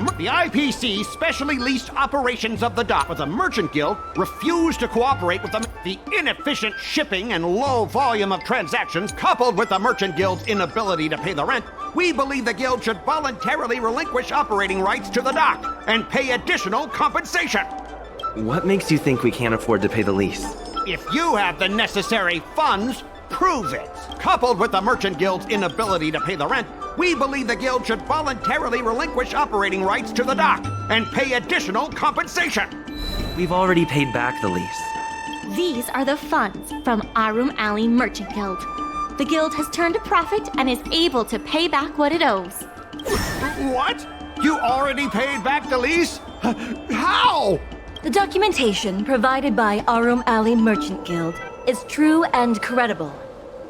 The IPC specially leased operations of the dock, but the Merchant Guild refused to cooperate with them. The inefficient shipping and low volume of transactions, coupled with the Merchant Guild's inability to pay the rent, we believe the Guild should voluntarily relinquish operating rights to the dock and pay additional compensation. What makes you think we can't afford to pay the lease? If you have the necessary funds, prove it. Coupled with the Merchant Guild's inability to pay the rent, we believe the Guild should voluntarily relinquish operating rights to the dock and pay additional compensation. We've already paid back the lease. These are the funds from Aurum Alley Merchant Guild. The Guild has turned a profit and is able to pay back what it owes. What? You already paid back the lease? How? The documentation provided by Aurum Alley Merchant Guild is true and credible.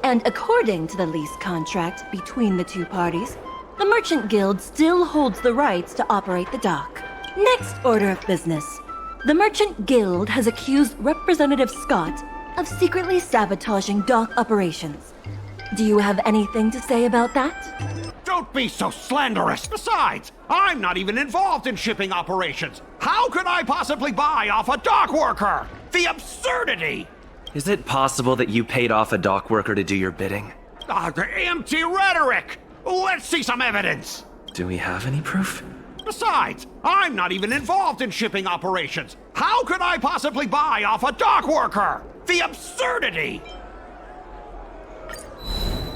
And according to the lease contract between the two parties, the Merchant Guild still holds the rights to operate the dock. Next order of business. The Merchant Guild has accused Representative Scott of secretly sabotaging dock operations. Do you have anything to say about that? Don't be so slanderous. Besides, I'm not even involved in shipping operations. How could I possibly buy off a dock worker? The absurdity! Is it possible that you paid off a dock worker to do your bidding? The empty rhetoric! Let's see some evidence! Do we have any proof? Besides, I'm not even involved in shipping operations. How could I possibly buy off a dock worker? The absurdity!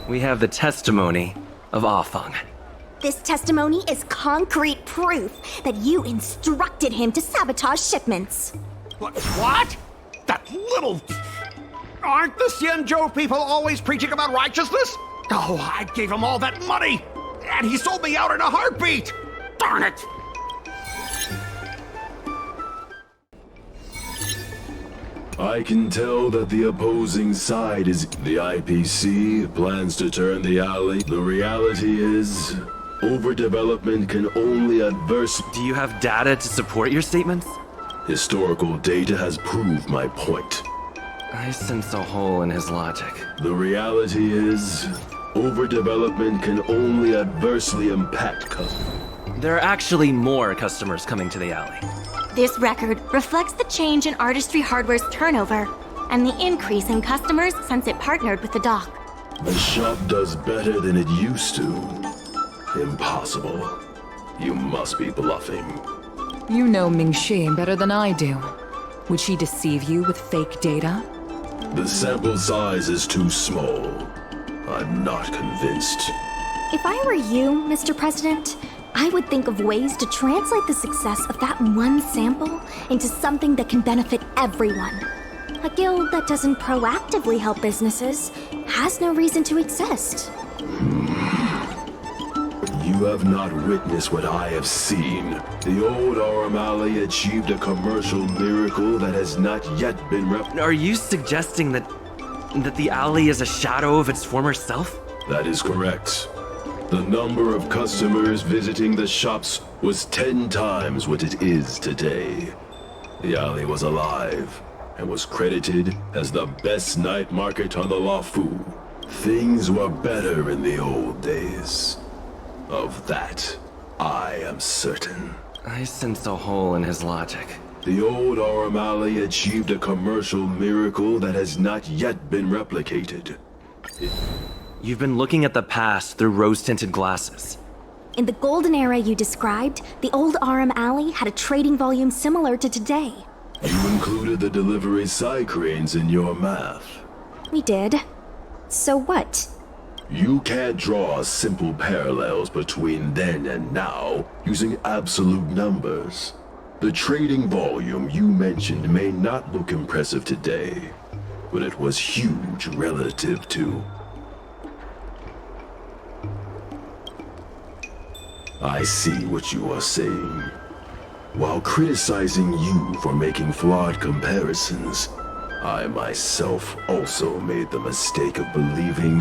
We have the testimony of Afeng. This testimony is concrete proof that you instructed him to sabotage shipments. What? That little... Aren't the Xianzhou people always preaching about righteousness? Oh, I gave him all that money, and he sold me out in a heartbeat! Darn it! I can tell that the opposing side is the IPC plans to turn the alley. The reality is, overdevelopment can only adverse. Do you have data to support your statements? Historical data has proved my point. I sense a hole in his logic. The reality is, overdevelopment can only adversely impact customers. There are actually more customers coming to the alley. This record reflects the change in Artistry Hardware's turnover and the increase in customers since it partnered with the dock. The shop does better than it used to. Impossible. You must be bluffing. You know Mingxi better than I do. Would she deceive you with fake data? The sample size is too small. I'm not convinced. If I were you, Mr. President, I would think of ways to translate the success of that one sample into something that can benefit everyone. A guild that doesn't proactively help businesses has no reason to exist. You have not witnessed what I have seen. The old Aurum Alley achieved a commercial miracle that has not yet been Are you suggesting that the alley is a shadow of its former self? That is correct. The number of customers visiting the shops was 10 times what it is today. The alley was alive and was credited as the best night market on the Luofu. Things were better in the old days. Of that, I am certain. I sense a hole in his logic. The old Aurum Alley achieved a commercial miracle that has not yet been replicated. You've been looking at the past through rose-tinted glasses. In the golden era you described, the old Aurum Alley had a trading volume similar to today. You included the delivery side cranes in your math. We did. So what? You can't draw simple parallels between then and now using absolute numbers. The trading volume you mentioned may not look impressive today, but it was huge relative to... I see what you are saying. While criticizing you for making flawed comparisons, I myself also made the mistake of believing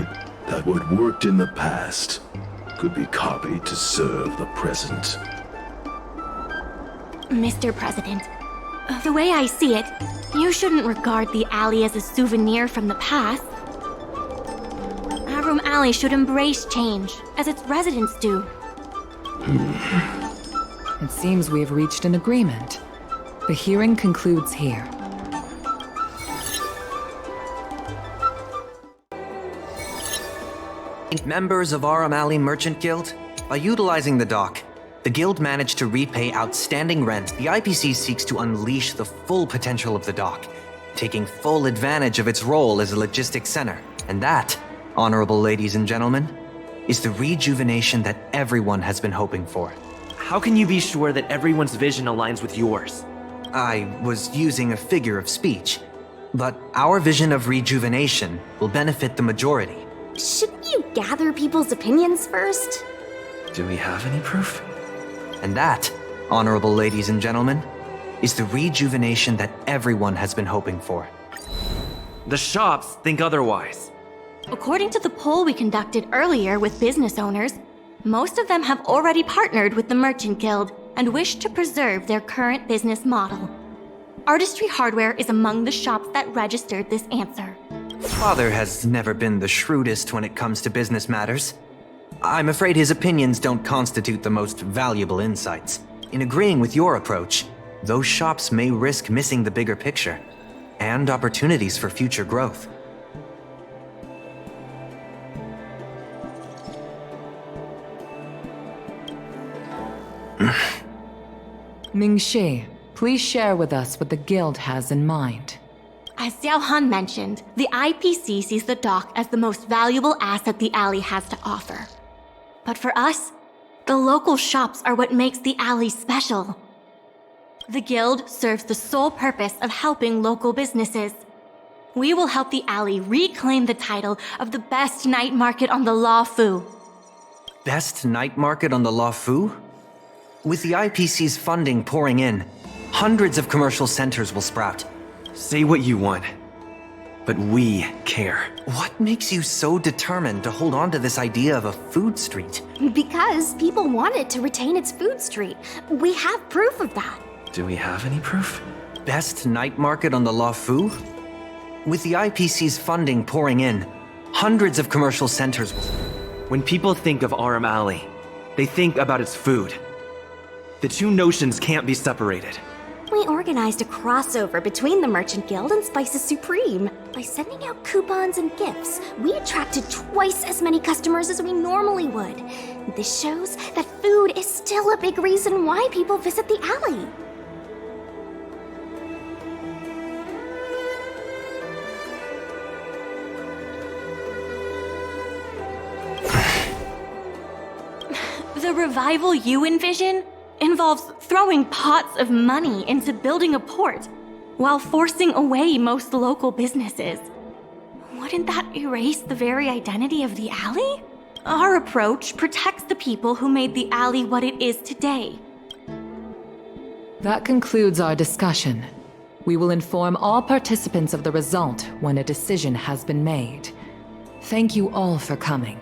that what worked in the past could be copied to serve the present. Mr. President, the way I see it, you shouldn't regard the alley as a souvenir from the past. Aurum Alley should embrace change, as its residents do. It seems we have reached an agreement. The hearing concludes here. Members of Aurum Alley Merchant Guild, by utilizing the dock, the guild managed to repay outstanding rent. The IPC seeks to unleash the full potential of the dock, taking full advantage of its role as a logistics center. And that, honorable ladies and gentlemen, is the rejuvenation that everyone has been hoping for. How can you be sure that everyone's vision aligns with yours? I was using a figure of speech, but our vision of rejuvenation will benefit the majority. Shouldn't you gather people's opinions first? Do we have any proof? And that, honorable ladies and gentlemen, is the rejuvenation that everyone has been hoping for. The shops think otherwise. According to the poll we conducted earlier with business owners, most of them have already partnered with the Merchant Guild and wish to preserve their current business model. Artistry Hardware is among the shops that registered this answer. Father has never been the shrewdest when it comes to business matters. I'm afraid his opinions don't constitute the most valuable insights. In agreeing with your approach, those shops may risk missing the bigger picture and opportunities for future growth. Ming-Shi, please share with us what the guild has in mind. As xiaohan mentioned, the IPC sees the dock as the most valuable asset the alley has to offer. But for us, the local shops are what makes the alley special. The guild serves the sole purpose of helping local businesses. We will help the alley reclaim the title of the best night market on the Law Fu. Best night market on the Law Fu? With the IPC's funding pouring in, hundreds of commercial centers will sprout. Say what you want, but we care. What makes you so determined to hold on to this idea of a food street? Because people wanted to retain its food street. We have proof of that. Do we have any proof? Best night market on the Law Fu? With the IPC's funding pouring in, hundreds of commercial centers will... When people think of Aurum Alley, they think about its food. The two notions can't be separated. We organized a crossover between the Merchant Guild and Spices Supreme. By sending out coupons and gifts, we attracted twice as many customers as we normally would. This shows that food is still a big reason why people visit the alley. The revival you envision involves throwing pots of money into building a port while forcing away most local businesses. Wouldn't that erase the very identity of the alley? Our approach protects the people who made the alley what it is today. That concludes our discussion. We will inform all participants of the result when a decision has been made. Thank you all for coming.